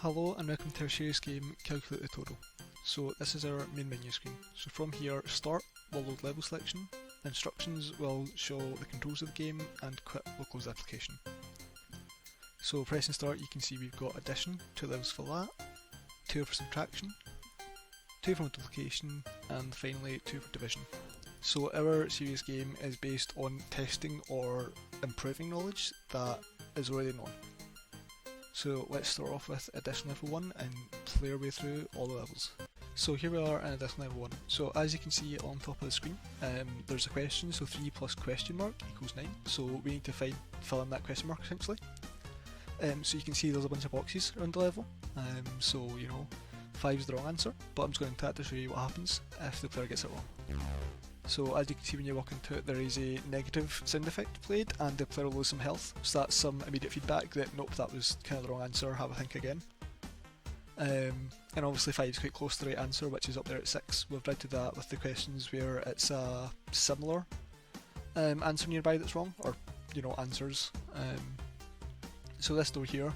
Hello and welcome to our serious game, Calculate the Total. So this is our main menu screen. So from here, Start will load level selection, Instructions will show the controls of the game, and Quit will close the application. So pressing Start, you can see we've got Addition, 2 levels for that, 2 for Subtraction, 2 for Multiplication, and finally 2 for Division. So our serious game is based on testing or improving knowledge that is already known. So let's start off with Addition Level 1 and play our way through all the levels. So here we are in Addition Level 1. So as you can see on top of the screen, there's a question, so 3 plus question mark equals 9. So we need to fill in that question mark essentially. So you can see there's a bunch of boxes around the level. So you know, 5 is the wrong answer, but I'm just going to that to show you what happens if the player gets it wrong. So as you can see when you walk into it, there is a negative sound effect played and the player will lose some health, so that's some immediate feedback that nope, that was kind of the wrong answer, have a think again. And obviously 5 is quite close to the right answer, which is up there at 6. We've tried to do that with the questions where it's a similar answer nearby that's wrong, or you know, answers. So this door here,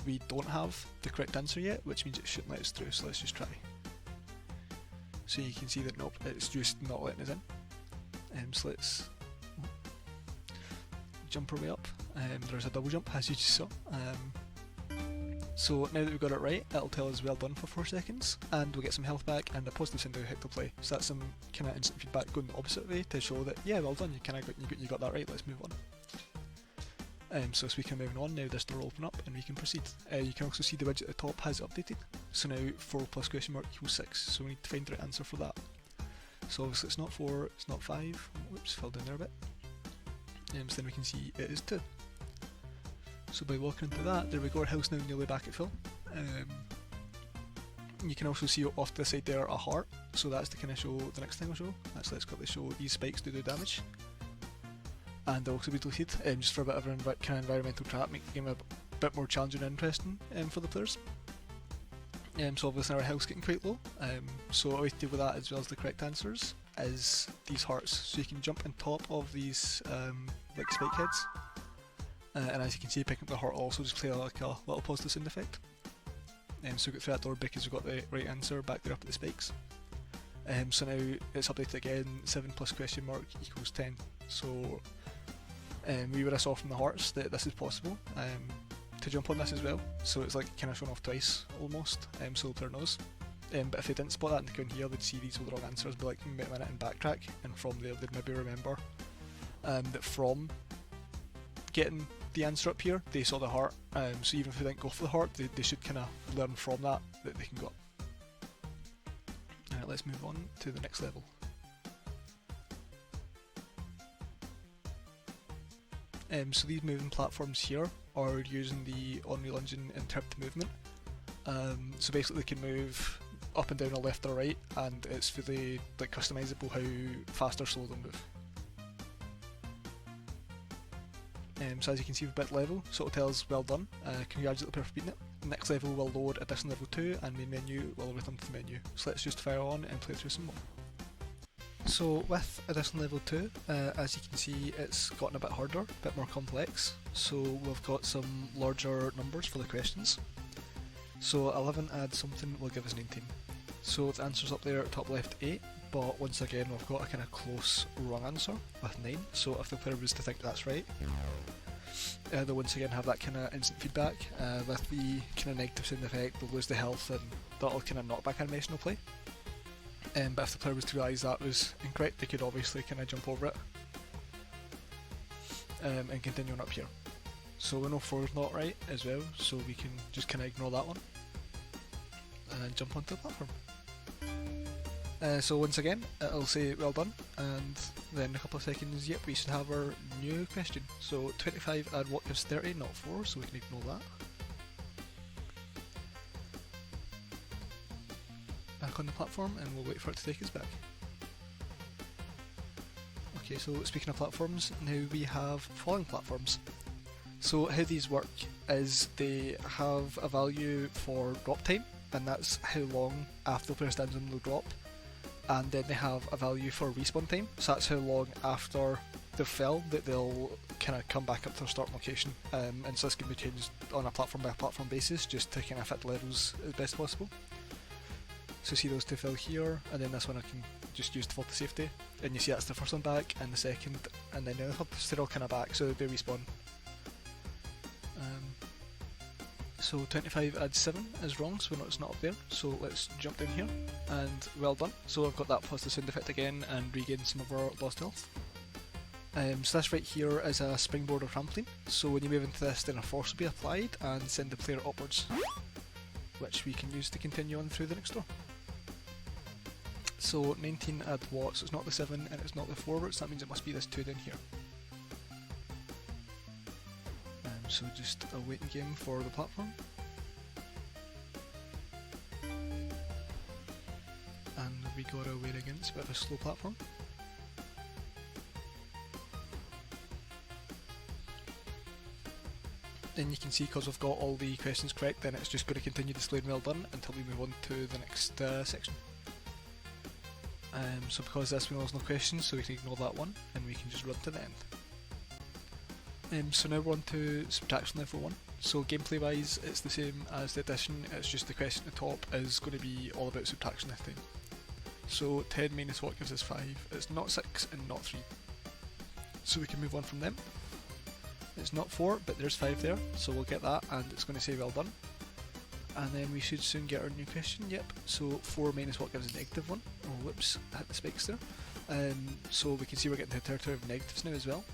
we don't have the correct answer yet, which means it shouldn't let us through, so let's just try. So you can see that nope, it's just not letting us in. So let's jump our way up. There's a double jump as you just saw. So now that we've got it right, it'll tell us well done for 4 seconds, and we'll get some health back and a positive sound effect to play. So that's some kind of instant feedback going the opposite way to show that yeah, well done, you got that right. Let's move on. So speaking of moving on, now this door will open up and we can proceed. You can also see the widget at the top has updated. So now 4 plus question mark equals 6, so we need to find the right answer for that. So obviously it's not 4, it's not 5, whoops, fell down there a bit. So then we can see it is 2. So by walking into that, there we go, our health's now nearly back at full. You can also see off to the side there a heart, so that's to kind of show the next thing I'll show. Actually, let's quickly show these spikes do damage. And they'll also be deleted, just for a bit of an kind of environmental trap, make the game a bit more challenging and interesting for the players. So obviously our health's getting quite low, so a way to deal with that as well as the correct answers is these hearts. So you can jump on top of these like spike heads, and as you can see picking up the heart also just play like a little positive sound effect. So we get through that door because we've got the right answer back there up at the spikes. So now it's updated again, 7 plus question mark equals 10. So we would have saw from the hearts that this is possible to jump on this as well, so it's like kind of shown off twice almost, so the player knows. But if they didn't spot that and they go in here, they'd see these were the wrong answers, be like wait a minute and backtrack, and from there they'd maybe remember that from getting the answer up here they saw the heart, so even if they didn't go for the heart they should kind of learn from that they can go up. Alright, let's move on to the next level. So these moving platforms here are using the Unreal Engine interpretive movement. So basically they can move up and down or left or right, and it's fully like customizable how fast or slow they'll move. So as you can see, we've bit level, so it'll tell us well done, congratulate the player for beating it. The next level will load Addition Level 2 and main menu will return to the menu. So let's just fire on and play through some more. So with Addition Level 2, as you can see it's gotten a bit harder, a bit more complex, so we've got some larger numbers for the questions. So 11 add something will give us 19. So the answer's up there at top left 8, but once again we've got a kind of close wrong answer with 9, so if the player was to think that's right, they'll once again have that kind of instant feedback. With the kind of negative sound effect they'll lose the health and that'll kind of knockback animation will play. But if the player was to realise that was incorrect, they could obviously kind of jump over it and continue on up here. So we know 4 is not right as well, so we can just kind of ignore that one and jump onto the platform. So once again, it'll say well done, and then in a couple of seconds, yep, we should have our new question. So 25 add what gives 30, not 4, so we can ignore that. Back on the platform and we'll wait for it to take us back. Okay, so speaking of platforms, now we have falling platforms. So how these work is they have a value for drop time, and that's how long after the player stands on the drop, and then they have a value for respawn time, so that's how long after they've fell, that they'll kind of come back up to their start location, and so this can be changed on a platform by platform basis, just to kind of fit the levels as best possible. So see those two fell here, and then this one I can just use to fall to safety, and you see that's the first one back, and the second, and then the other, so they're all kind of back, so they respawn. So 25 adds 7 is wrong, so it's not up there, so let's jump down here, and well done. So I've got that plus the sound effect again, and regain some of our lost health. So this right here is a springboard or trampoline, so when you move into this then a force will be applied and send the player upwards, which we can use to continue on through the next door. So 19 add what, so it's not the 7 and it's not the forward, so that means it must be this 2 down here. So just a waiting game for the platform. And we gotta wait against a bit of a slow platform. Then you can see, because we've got all the questions correct, then it's just going to continue displaying well done until we move on to the next section. So because this one has no questions, so we can ignore that one, and we can just run to the end. So now we're on to subtraction level 1. So gameplay wise it's the same as the addition, it's just the question at the top is going to be all about subtraction this time. So 10 minus what gives us 5, it's not 6 and not 3. So we can move on from them. It's not 4 but there's 5 there, so we'll get that and it's going to say well done. And then we should soon get our new question, yep. So 4 minus what gives us negative 1, oh whoops, I hit the spikes there. So we can see we're getting to territory of negatives now as well.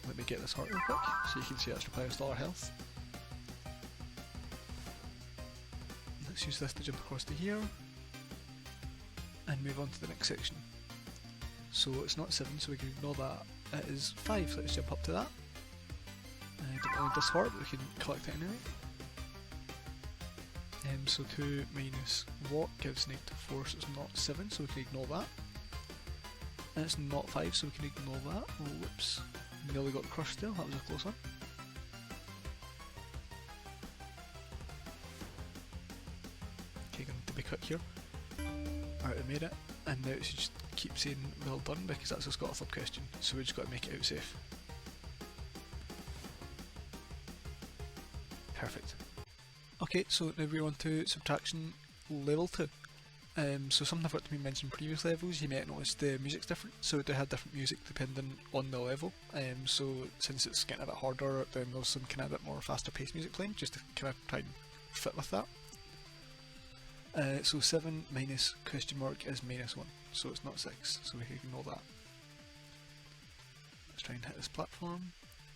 Let me get this heart real quick, so you can see that's replenished all our health. Let's use this to jump across to here, and move on to the next section. So it's not 7, so we can ignore that. It is 5, so let's jump up to that. I don't really need this heart, but we can collect it anyway. So 2 minus what gives negative 4, so it's not 7, so we can ignore that. And it's not 5, so we can ignore that. Oh whoops. Nearly got crushed there, that was a close one. Okay, going to be quick here. Alright, we made it, and now it should just keep saying well done because that's just got a third question, so we just got to make it out safe. Perfect. Okay, so now we're on to subtraction level 2. So something I forgot to mention in previous levels, you might have noticed the music's different, so they have different music depending on the level. So since it's getting a bit harder, then there's some kind of a bit more faster paced music playing, just to kind of try and fit with that. So 7 minus question mark is minus 1, so it's not 6, so we can ignore that. Let's try and hit this platform.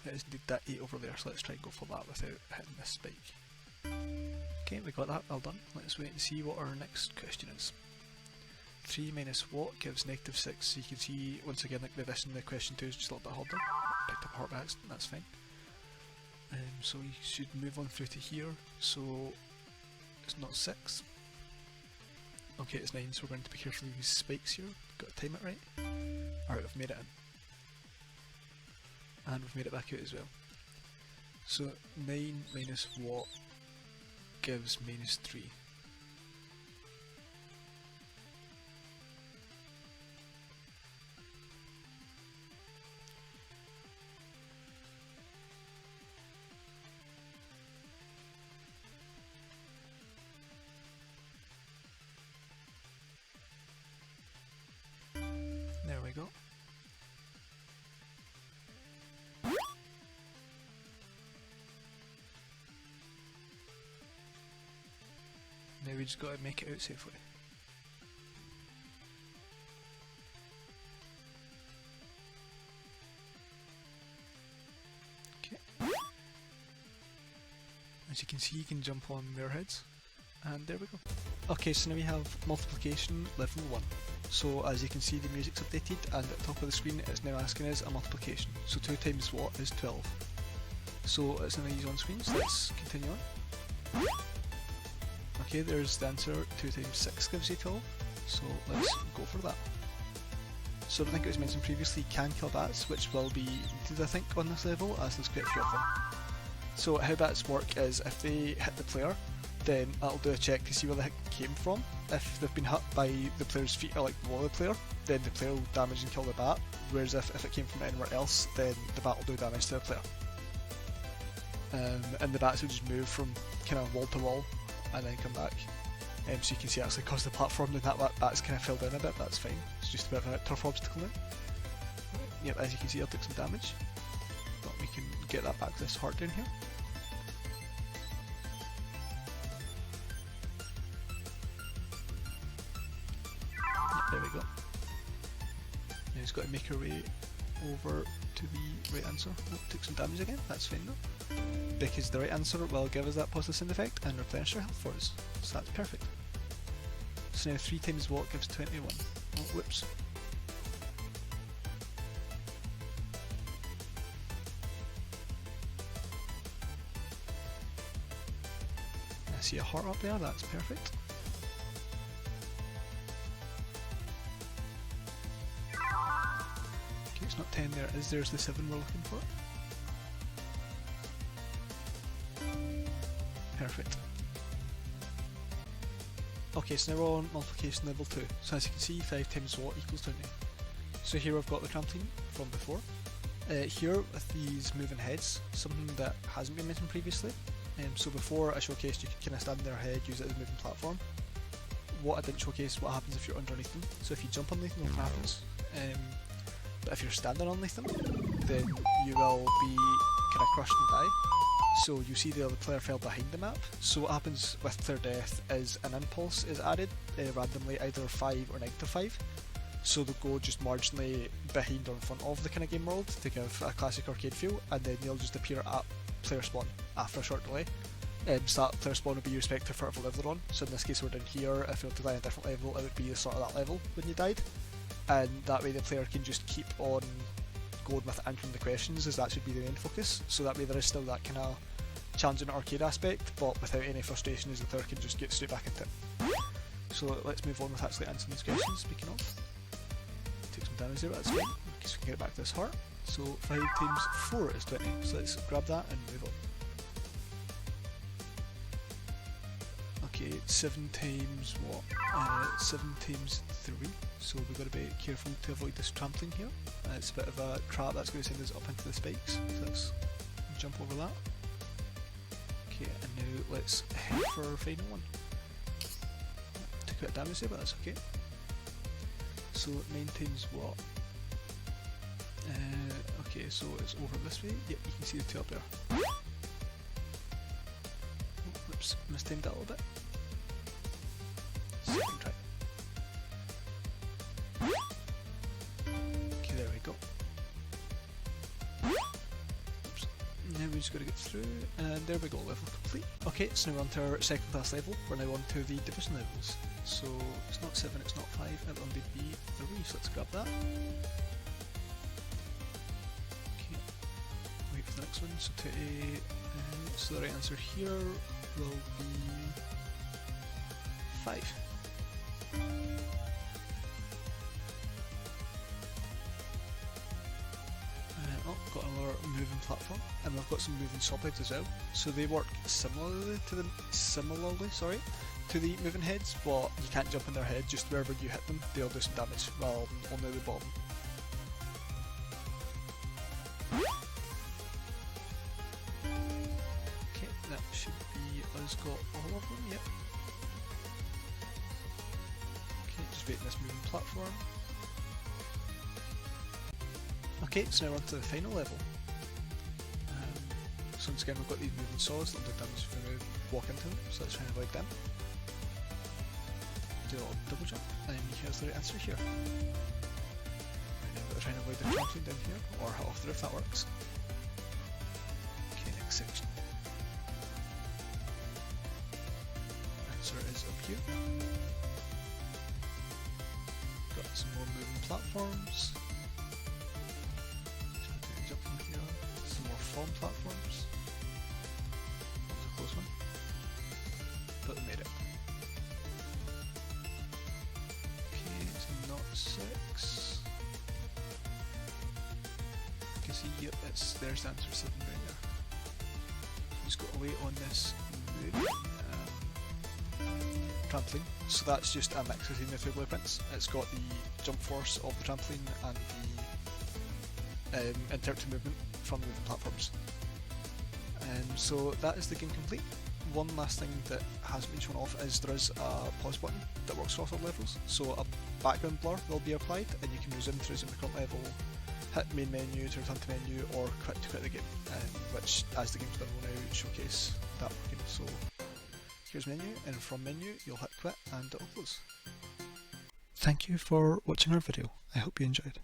It is indeed that 8 over there, so let's try and go for that without hitting this spike. Okay, we got that, well done. Let's wait and see what our next question is. 3 minus what gives negative 6, so you can see once again like the addition the question 2 is just a little bit harder. Picked up a heart by accident, that's fine. So we should move on through to here, so it's not 6. Okay, it's 9, so we're going to be careful with these spikes here. Got to time it right. Alright, we've made it in. And we've made it back out as well. So 9 minus what gives minus 3. There we go. Now we just got to make it out safely. Okay. As you can see, you can jump on their heads, and there we go. Okay, so now we have multiplication level 1. So as you can see, the music's updated, and at the top of the screen it's now asking us a multiplication. So 2 times what is 12. So it's now easy on screen, so let's continue on. Okay, there's the answer, 2 times 6 gives you 12, so let's go for that. So I think it was mentioned previously, can kill bats, which will be needed I think on this level, as there's quite a few of them. So how bats work is if they hit the player, then that'll do a check to see where the hit came from. If they've been hit by the player's feet or like below the player, then the player will damage and kill the bat, whereas if it came from anywhere else, then the bat will do damage to the player. And the bats will just move from kind of wall to wall and then come back. So you can see actually because the platform then that bat's kind of fell down a bit, that's fine. It's just a bit of a turf obstacle now. Yep, as you can see I took some damage, but we can get that back to this heart down here. Yep, there we go. Now he's got to make her way over to the right answer. Oh, took some damage again, that's fine though. Because the right answer will give us that positive sound effect and replenish our health for us. So that's perfect. So now 3 times what gives 21? Oh, whoops. I see a heart up there, that's perfect. Okay, it's not 10 there, it is. There's the 7 we're looking for. Perfect. Okay, so now we're on multiplication level 2. So as you can see, 5 times what equals 20. So here I've got the trampoline from before. Here with these moving heads, something that hasn't been mentioned previously. So before I showcased you could kind of stand on their head, use it as a moving platform. What I didn't showcase, what happens if you're underneath them. So if you jump underneath them, nothing happens. But if you're standing underneath them, then you will be kind of crushed and die. So you see the other player fell behind the map. So what happens with player death is an impulse is added randomly, either 5 or -5. So they'll go just marginally behind or in front of the kind of game world to give a classic arcade feel, and then they'll just appear at player spawn after a short delay. So that player spawn will be irrespective of whatever level they're on. So in this case we're down here, if we were to die on a different level it would be sort of that level when you died. And that way the player can just keep on going with answering the questions, as that should be the main focus. So that way there is still that kind of challenging arcade aspect, but without any frustration, as the player can just get straight back into it. So let's move on with actually answering these questions. Speaking of, take some damage there, but that's fine, because we can get back to this heart. So 5 times 4 is 20, so let's grab that and move on. Okay, 7 times what? 7 times 3, so we've got to be careful to avoid this trampling here. It's a bit of a trap that's going to send us up into the spikes, so let's jump over that. Okay, and now let's head for our final one. Took a bit of damage there, but that's okay. So 9 times what? Okay, so it's over this way. Yep, you can see the 2 up there. Oh, whoops, mistimed that a little bit. Second try. Okay, there we go. Oops. Now we just got to get through, and there we go, level complete. Okay, so now we're on to our second class level. We're now on to the division levels. So it's not 7, it's not 5, it'll only be 3, so let's grab that. Okay, wait for the next one. So so the right answer here will be 5. Oh, got another moving platform, and we've got some moving saw pegs as well. So they work similarly to the moving heads, but you can't jump in their head. Just wherever you hit them, they'll do some damage. Well, only the bottom. Okay, that should be us got all of them. Yep. Okay, just waiting this moving platform. Okay, so now we're on to the final level. So once again we've got these moving saws that do damage if we walk into them, so let's try and avoid them. Do a little double jump, and here's the right answer here. Right now we're trying to avoid the trampoline down here, or hit off the roof, that works. Okay, next section. Answer is up here. Got some more moving platforms. Some more foam platforms. That was a close one. But we made it. Okay, so not 6. You can see, yep, there's the answer 7 right there. So just got to wait on this moving trampoline. So that's just a mix between the two blueprints. It's got the jump force of the trampoline and the interactive movement from the moving platforms. So that is the game complete. One last thing that hasn't been shown off is there is a pause button that works across all levels. So a background blur will be applied and you can resume to resume the current level, hit main menu to return to menu, or quit to quit the game, which as the game's done will now showcase that working. So here's menu, and from menu you'll hit quit and it'll close. Thank you for watching our video. I hope you enjoyed.